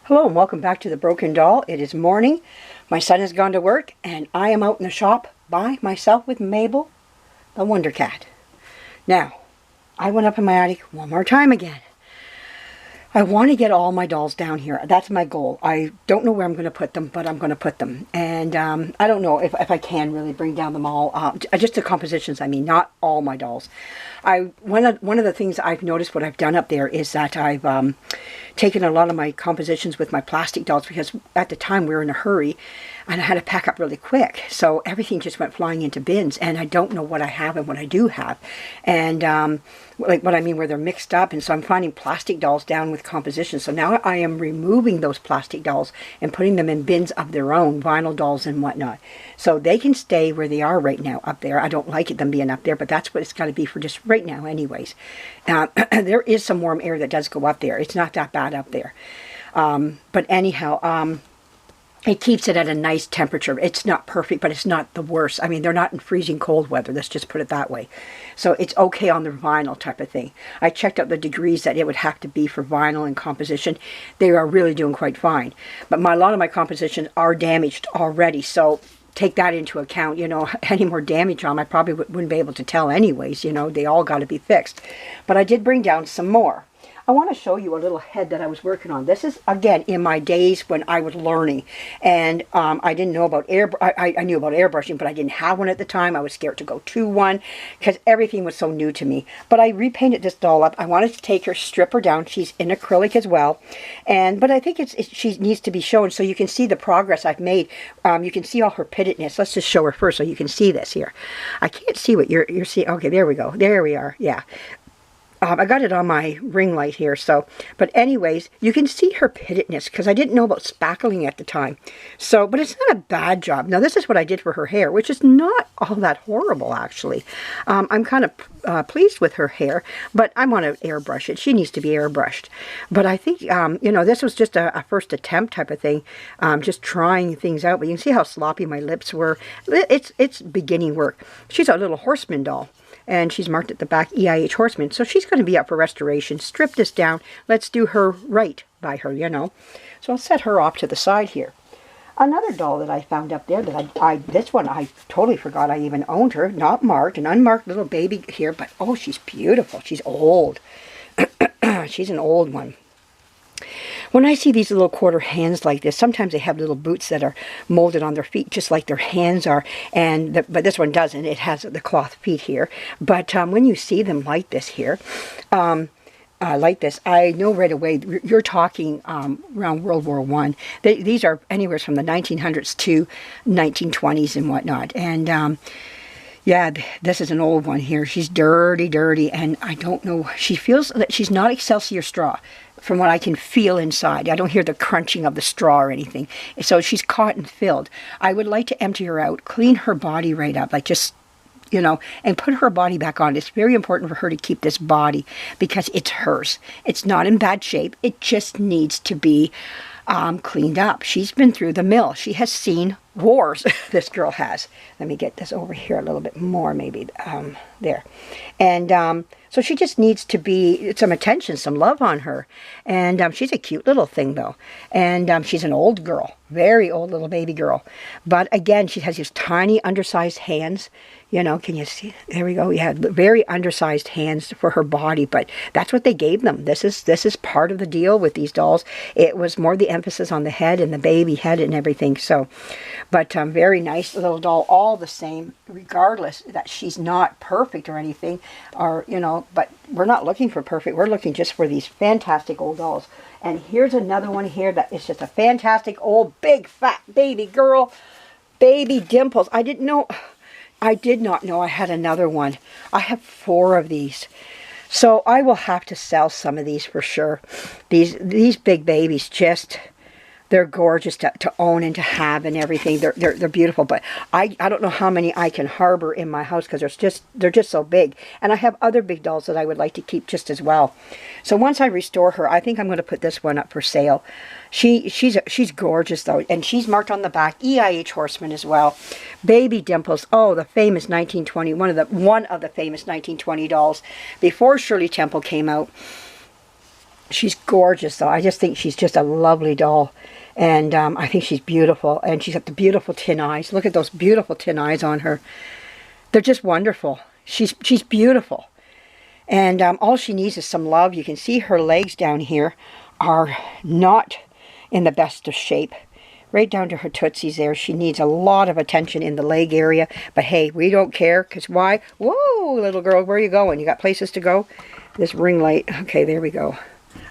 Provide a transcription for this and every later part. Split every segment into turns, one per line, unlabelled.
Hello and welcome back to The Broken Doll. It is morning. My son has gone to work and I am out in the shop by myself with Mabel, the Wonder Cat. Now, I went up in my attic one more time again. I want to get all my dolls down here. That's my goal. I don't know where I'm going to put them, but I'm going to put them. And I don't know if I can really bring down them all. Just the compositions, I mean, not all my dolls. One of the things I've noticed what I've done up there is that I've taken a lot of my compositions with my plastic dolls because at the time we were in a hurry and I had to pack up really quick. So everything just went flying into bins and I don't know what I have and what I do have. And like what I mean where they're mixed up, and so I'm finding plastic dolls down with compositions. So now I am removing those plastic dolls and putting them in bins of their own, vinyl dolls and whatnot. So they can stay where they are right now up there. I don't like them being up there, but that's what it's got to be for just right now anyways. There is some warm air that does go up there. It's not that bad up there. But anyhow, it keeps it at a nice temperature. It's not perfect, but it's not the worst. I mean, they're not in freezing cold weather. Let's just put it that way. So it's okay on the vinyl type of thing. I checked out the degrees that it would have to be for vinyl and composition. They are really doing quite fine. But a lot of my compositions are damaged already. So take that into account. You know, any more damage on them, I probably wouldn't be able to tell anyways. You know, they all got to be fixed. But I did bring down some more. I want to show you a little head that I was working on. This is, again, in my days when I was learning. And I didn't know about I knew about airbrushing, but I didn't have one at the time. I was scared to go to one because everything was so new to me. But I repainted this doll up. I wanted to take her, strip her down. She's in acrylic as well. But I think she needs to be shown so you can see the progress I've made. You can see all her pittedness. Let's just show her first so you can see this here. I can't see what you're seeing. Okay, there we go. There we are. Yeah. I got it on my ring light here, but anyways, you can see her pittedness, because I didn't know about spackling at the time. So, but it's not a bad job. Now, this is what I did for her hair, which is not all that horrible, actually. I'm kind of pleased with her hair, but I want to airbrush it. She needs to be airbrushed. But I think, you know, this was just a first attempt type of thing, just trying things out. But you can see how sloppy my lips were. It's beginning work. She's a little horseman doll. And she's marked at the back EIH Horseman. So she's going to be up for restoration. Strip this down. Let's do her right by her, you know. So I'll set her off to the side here. Another doll that I found up there that this one I totally forgot I even owned her. Not marked, an unmarked little baby here. But oh, she's beautiful. She's old. She's an old one. When I see these little quarter hands like this, sometimes they have little boots that are molded on their feet just like their hands are, but this one doesn't. It has the cloth feet here. But when you see them like this here, like this, I know right away you're talking around World War I. These are anywhere from the 1900s to 1920s and whatnot. And yeah, this is an old one here. She's dirty, dirty, and I don't know. She feels that she's not Excelsior straw from what I can feel inside. I don't hear the crunching of the straw or anything. So she's cotton filled. I would like to empty her out, clean her body right up, like just, you know, and put her body back on. It's very important for her to keep this body because it's hers. It's not in bad shape. It just needs to be cleaned up. She's been through the mill. She has seen wars. This girl has. Let me get this over here a little bit more, maybe. There. And so she just needs to be some attention, some love on her. And she's a cute little thing, though. And she's an old girl. Very old little baby girl. But again, she has these tiny, undersized hands. You know, can you see? There we go. Yeah, very undersized hands for her body, but that's what they gave them. This is part of the deal with these dolls. It was more the emphasis on the head and the baby head and everything. So, but very nice little doll, all the same, regardless that she's not perfect or anything, or you know. But we're not looking for perfect. We're looking just for these fantastic old dolls. And here's another one here that is just a fantastic old big fat baby girl, Baby Dimples. I did not know I had another one. I have 4 of these. So I will have to sell some of these for sure. These big babies just, they're gorgeous to own and to have and everything. They're beautiful, but I don't know how many I can harbor in my house because they're just so big. And I have other big dolls that I would like to keep just as well. So once I restore her, I think I'm going to put this one up for sale. She's gorgeous though, and she's marked on the back EIH Horseman as well. Baby Dimples, oh, the famous 1920, one of the famous 1920 dolls before Shirley Temple came out. She's gorgeous, though. I just think she's just a lovely doll. And I think she's beautiful. And she's got the beautiful tin eyes. Look at those beautiful tin eyes on her. They're just wonderful. She's beautiful. And all she needs is some love. You can see her legs down here are not in the best of shape. Right down to her tootsies there. She needs a lot of attention in the leg area. But hey, we don't care. Because why? Whoa, little girl, where are you going? You got places to go? This ring light. Okay, there we go.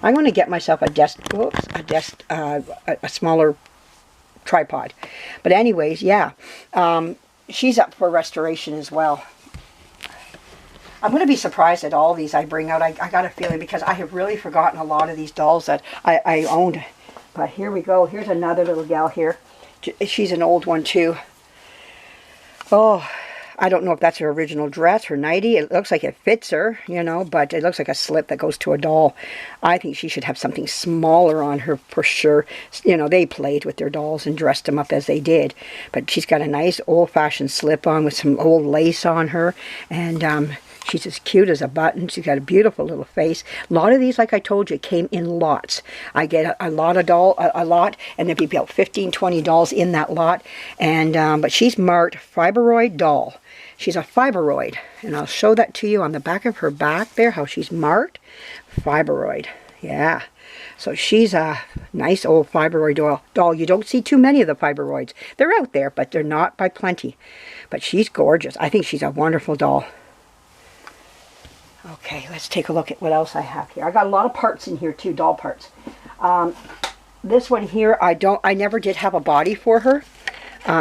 I'm going to get myself a smaller tripod. But anyways, yeah. She's up for restoration as well. I'm going to be surprised at all these I bring out. I got a feeling because I have really forgotten a lot of these dolls that I owned. But here we go. Here's another little gal here. She's an old one too. Oh, I don't know if that's her original dress, her nightie. It looks like it fits her, you know, but it looks like a slip that goes to a doll. I think she should have something smaller on her for sure. You know, they played with their dolls and dressed them up as they did. But she's got a nice old-fashioned slip on with some old lace on her. And she's as cute as a button. She's got a beautiful little face. A lot of these, like I told you, came in lots. I get a lot, and there'd be about 15, 20 dolls in that lot. And but she's marked Fibroid doll. She's a fibroid, and I'll show that to you on the back of her back there, how she's marked. Fibroid, yeah. So she's a nice old fibroid doll. You don't see too many of the fibroids. They're out there, but they're not by plenty. But she's gorgeous. I think she's a wonderful doll. Okay, let's take a look at what else I have here. I got a lot of parts in here too, doll parts. This one here, I never did have a body for her.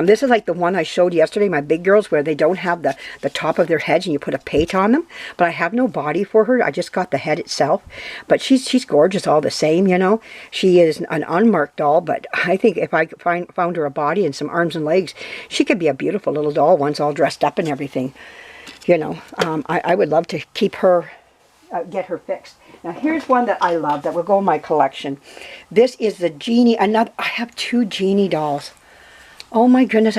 This is like the one I showed yesterday, my big girls, where they don't have the top of their heads and you put a pate on them. But I have no body for her. I just got the head itself. But she's gorgeous all the same, you know. She is an unmarked doll, but I think if I found her a body and some arms and legs, she could be a beautiful little doll once all dressed up and everything. You know, I would love to keep her, get her fixed. Now here's one that I love that will go in my collection. This is the Genie. I have 2 Genie dolls. Oh my goodness,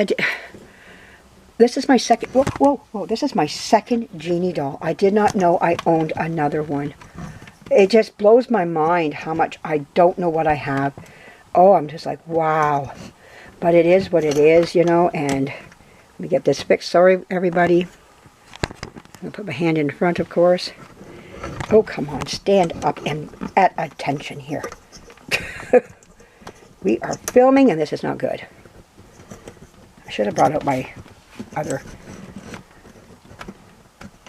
this is my second, whoa, this is my second Genie doll. I did not know I owned another one. It just blows my mind how much I don't know what I have. Oh, I'm just like, wow. But it is what it is, you know, and let me get this fixed. Sorry, everybody. I'm going to put my hand in front, of course. Oh, come on, stand up and at attention here. We are filming, and this is not good. I should have brought out my other.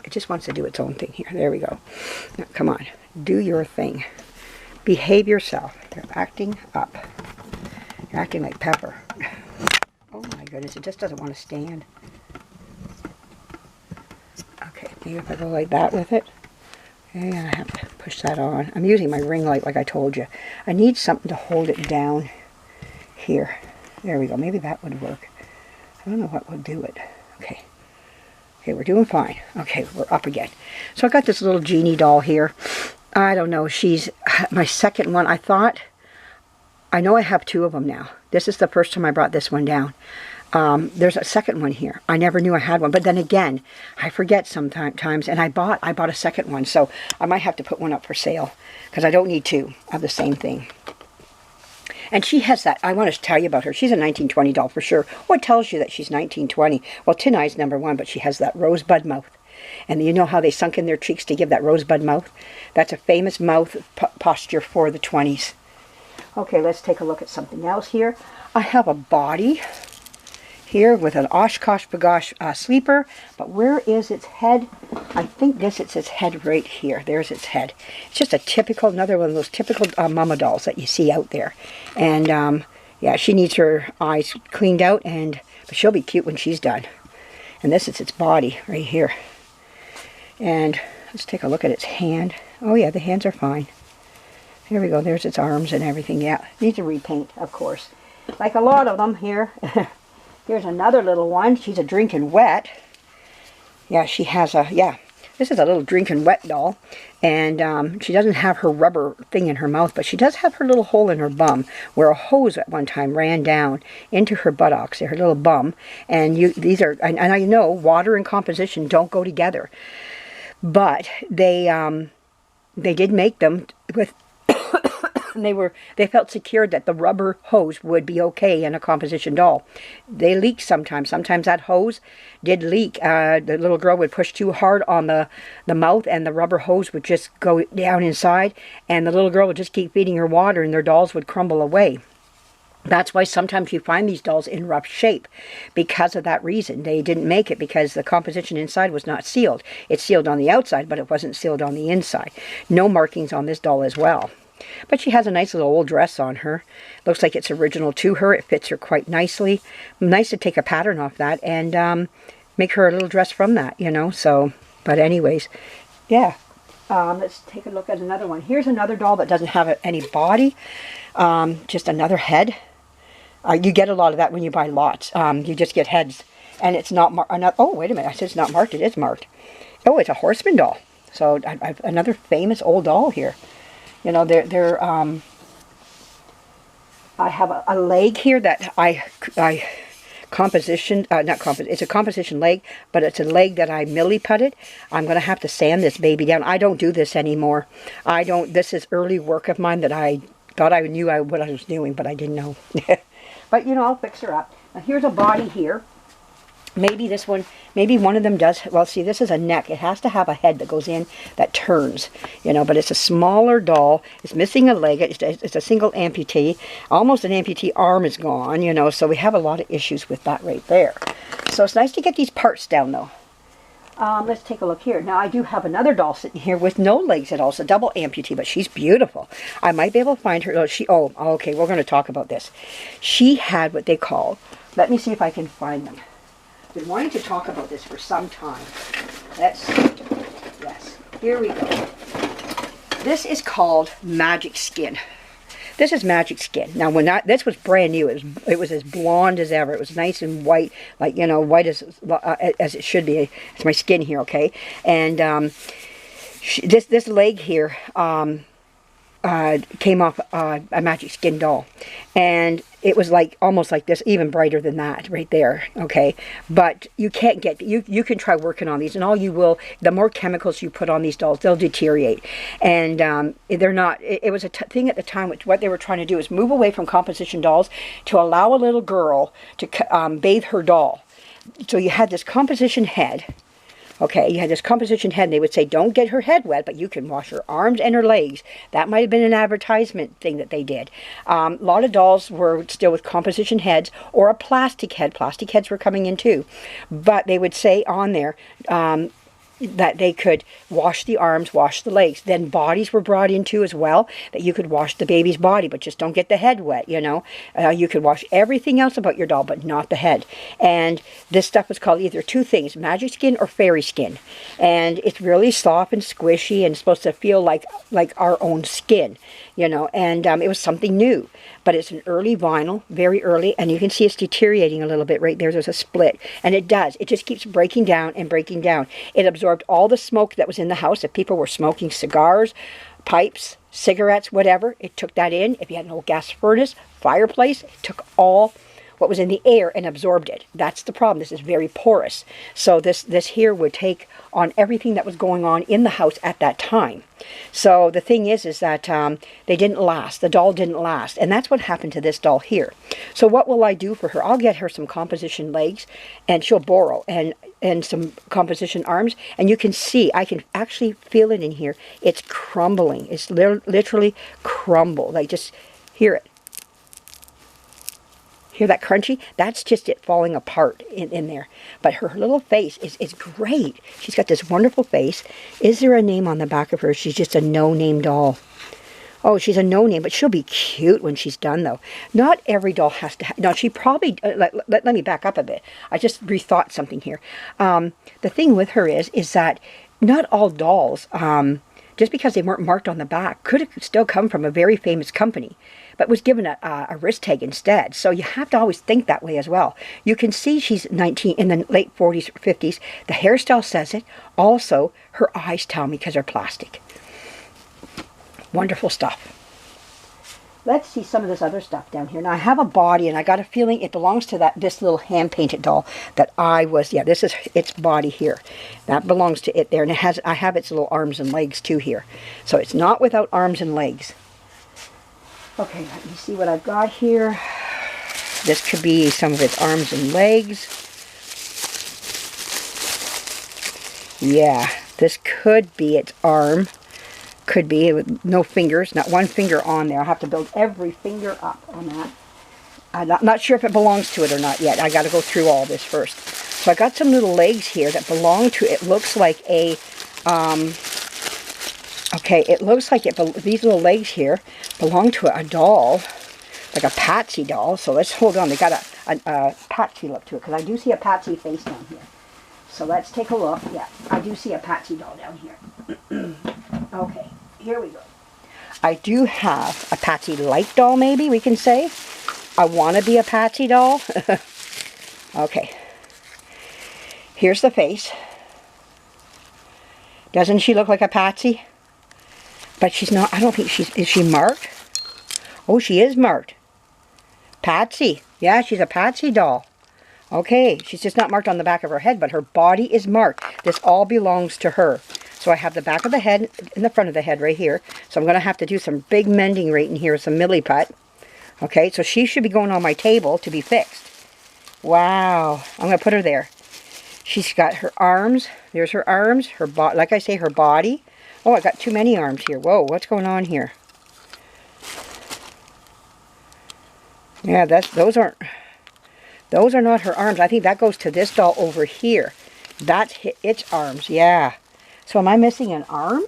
It just wants to do its own thing here. There we go. Now, come on. Do your thing. Behave yourself. You're acting up. You're acting like Pepper. Oh my goodness. It just doesn't want to stand. Okay. Maybe if I go like that with it. And I have to push that on. I'm using my ring light like I told you. I need something to hold it down here. There we go. Maybe that would work. I don't know what will do it. Okay. Okay, we're doing fine. Okay, we're up again. So I got this little Genie doll here. I don't know. She's my second one. I know I have 2 of them now. This is the first time I brought this one down. There's a second one here. I never knew I had one. But then again, I forget sometimes. And I bought a second one. So I might have to put one up for sale. Because I don't need 2 of the same thing. And she has that. I want to tell you about her. She's a 1920 doll for sure. What tells you that she's 1920? Well, Tin Eye's #1, but she has that rosebud mouth. And you know how they sunk in their cheeks to give that rosebud mouth? That's a famous mouth posture for the 20s. Okay, let's take a look at something else here. I have a body here with an Oshkosh Bagosh sleeper. But where is its head? I think it's its head right here. There's its head. It's just a typical, another one of those typical mama dolls that you see out there. And yeah, she needs her eyes cleaned out, but she'll be cute when she's done. And this is its body right here. And let's take a look at its hand. Oh yeah, the hands are fine. Here we go. There's its arms and everything. Yeah, needs a repaint, of course. Like a lot of them here. Here's another little one. She's a drinking wet. Yeah, she has a, yeah. This is a little drinking wet doll. And she doesn't have her rubber thing in her mouth, but she does have her little hole in her bum where a hose at one time ran down into her buttocks, her little bum. And these are, and I know water and composition don't go together. But they did make them with, they felt secure that the rubber hose would be okay in a composition doll. They leaked sometimes. Sometimes that hose did leak. The little girl would push too hard on the mouth, and the rubber hose would just go down inside, and the little girl would just keep feeding her water, and their dolls would crumble away. That's why sometimes you find these dolls in rough shape, because of that reason. They didn't make it because the composition inside was not sealed. It's sealed on the outside, but it wasn't sealed on the inside. No markings on this doll as well. But she has a nice little old dress on her. Looks like it's original to her. It fits her quite nicely. Nice to take a pattern off that and make her a little dress from that, you know. So, but anyways, yeah. Let's take a look at another one. Here's another doll that doesn't have any body. Just another head. You get a lot of that when you buy lots. You just get heads. And it's not marked. Oh, wait a minute. I said it's not marked. It is marked. Oh, it's a horseman doll. So I've another famous old doll here. You know, I have a leg here that it's a composition leg, but it's a leg that I milli putted. I'm going to have to sand this baby down. I don't do this anymore. This is early work of mine that I thought I knew what I was doing, but I didn't know. But, you know, I'll fix her up. Now, here's a body here. Maybe this one, maybe one of them does. Well, see, this is a neck. It has to have a head that goes in that turns, you know, but it's a smaller doll. It's missing a leg. It's a single amputee. Almost an amputee arm is gone, you know, so we have a lot of issues with that right there. So it's nice to get these parts down, though. Let's take a look here. Now, I do have another doll sitting here with no legs at all. It's a double amputee, but she's beautiful. I might be able to find her. Oh, okay, we're going to talk about this. She had what they call, let me see if I can find them. I've been wanting to talk about this for some time. Yes, here we go. This is called Magic Skin. This is Magic Skin. Now, this was brand new. It was as blonde as ever. It was nice and white, like, you know, white as it should be. It's my skin here, okay? And this leg here came off a Magic Skin doll, and it was like almost like this, even brighter than that right there, okay? But you can't get, you can try working on these, and all you will, the more chemicals you put on these dolls, they'll deteriorate. And they're not, it was a thing at the time, which what they were trying to do is move away from composition dolls to allow a little girl to bathe her doll. So you had this composition head. Okay, you had this composition head, and they would say, don't get her head wet, but you can wash her arms and her legs. That might have been an advertisement thing that they did. A lot of dolls were still with composition heads or a plastic head. Plastic heads were coming in too. But they would say on there that they could wash the arms, wash the legs. Then bodies were brought into as well, that you could wash the baby's body, but just don't get the head wet, you know. You could wash everything else about your doll, but not the head. And this stuff was called either two things, Magic Skin or Fairy Skin. And it's really soft and squishy and supposed to feel like our own skin, you know. And it was something new. But it's an early vinyl, very early, and you can see it's deteriorating a little bit right there. There's a split, and it does. It just keeps breaking down and breaking down. It absorbed all the smoke that was in the house. If people were smoking cigars, pipes, cigarettes, whatever, it took that in. If you had an old gas furnace, fireplace, it took all what was in the air and absorbed it. That's the problem. This is very porous. So this here would take on everything that was going on in the house at that time. So the thing is that they didn't last. The doll didn't last. And that's what happened to this doll here. So what will I do for her? I'll get her some composition legs, and she'll borrow, and some composition arms. And you can see, I can actually feel it in here. It's crumbling. It's literally crumble. Like, just hear it. Hear that crunchy? That's just it falling apart in there. But her little face is great. She's got this wonderful face. Is there a name on the back of her? She's just a no-name doll. Oh, she's a no-name, but she'll be cute when she's done, though. Not every doll has to have... Now, she probably... let me back up a bit. I just rethought something here. The thing with her is that not all dolls, just because they weren't marked on the back, could have still come from a very famous company, but was given a wrist tag instead. So you have to always think that way as well. You can see she's 19 in the late 40s or 50s. The hairstyle says it. Also, her eyes tell me because they're plastic. Wonderful stuff. Let's see some of this other stuff down here. Now, I have a body, and I got a feeling it belongs to this little hand-painted doll that this is its body here. That belongs to it there, and I have its little arms and legs too here. So it's not without arms and legs. Okay, let me see what I've got here. This could be some of its arms and legs. Yeah, this could be its arm. Could be with no fingers, not one finger on there. I have to build every finger up on that. I'm not sure if it belongs to it or not yet. I got to go through all this first. So I got some little legs here that belong to it. Looks like a, okay, it looks like these little legs here belong to a doll, like a Patsy doll. So let's hold on. They got a Patsy look to it, because I do see a Patsy face down here. So let's take a look. Yeah, I do see a Patsy doll down here. Okay, here we go. I do have a Patsy-like doll, maybe we can say. I want to be a Patsy doll. Okay. Here's the face. Doesn't she look like a Patsy? But she's not, I don't think is she marked? Oh, she is marked. Patsy. Yeah, she's a Patsy doll. Okay, she's just not marked on the back of her head, but her body is marked. This all belongs to her. So I have the back of the head and the front of the head right here. So I'm going to have to do some big mending right in here, some Milliput. Okay, so she should be going on my table to be fixed. Wow, I'm going to put her there. She's got her arms. There's her arms, her body. Like I say, her body. Oh, I got too many arms here. Whoa, what's going on here? Yeah, those are not her arms. I think that goes to this doll over here. That's its arms. Yeah. So am I missing an arm?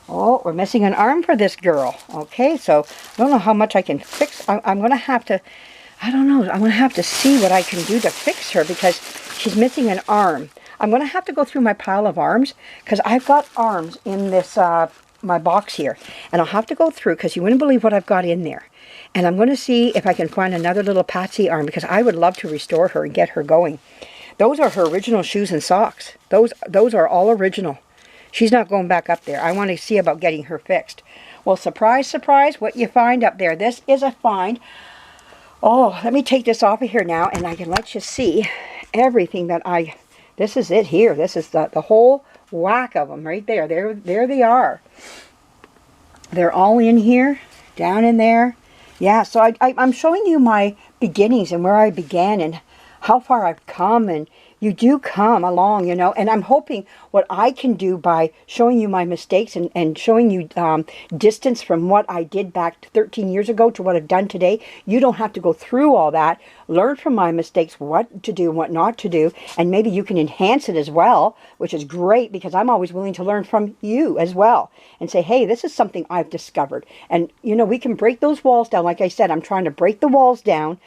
Oh, we're missing an arm for this girl. Okay, so I don't know how much I can fix. I'm going to have to, I don't know, I'm going to have to see what I can do to fix her, because she's missing an arm. I'm going to have to go through my pile of arms, because I've got arms in this, my box here. And I'll have to go through, because you wouldn't believe what I've got in there. And I'm going to see if I can find another little Patsy arm, because I would love to restore her and get her going. Those are her original shoes and socks. Those are all original. She's not going back up there. I want to see about getting her fixed. Well, surprise, surprise, what you find up there. This is a find. Oh, let me take this off of here now, and I can let you see everything that this is it here. This is the whole whack of them right there. There they are. They're all in here, down in there. Yeah, so I'm showing you my beginnings and where I began and how far I've come, and you do come along, you know, and I'm hoping what I can do by showing you my mistakes and showing you distance from what I did back 13 years ago to what I've done today. You don't have to go through all that. Learn from my mistakes, what to do and what not to do, and maybe you can enhance it as well, which is great, because I'm always willing to learn from you as well and say, hey, this is something I've discovered. And, you know, we can break those walls down. Like I said, I'm trying to break the walls down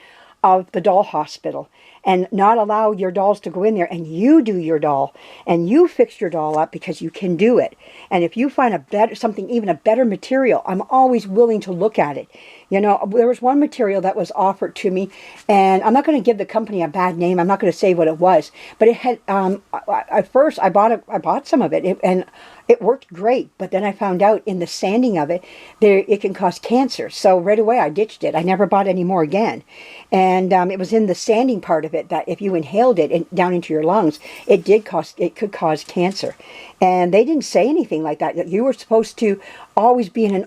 of the doll hospital and not allow your dolls to go in there, and you do your doll and you fix your doll up, because you can do it. And if you find even a better material, I'm always willing to look at it. You know, there was one material that was offered to me, and I'm not going to give the company a bad name. I'm not going to say what it was, but it had, at first I bought some of it, and it worked great. But then I found out in the sanding of it, it can cause cancer. So right away I ditched it. I never bought any more again. And it was in the sanding part of it that if you inhaled it down into your lungs, it could cause cancer. And they didn't say anything like that. You were supposed to always be in an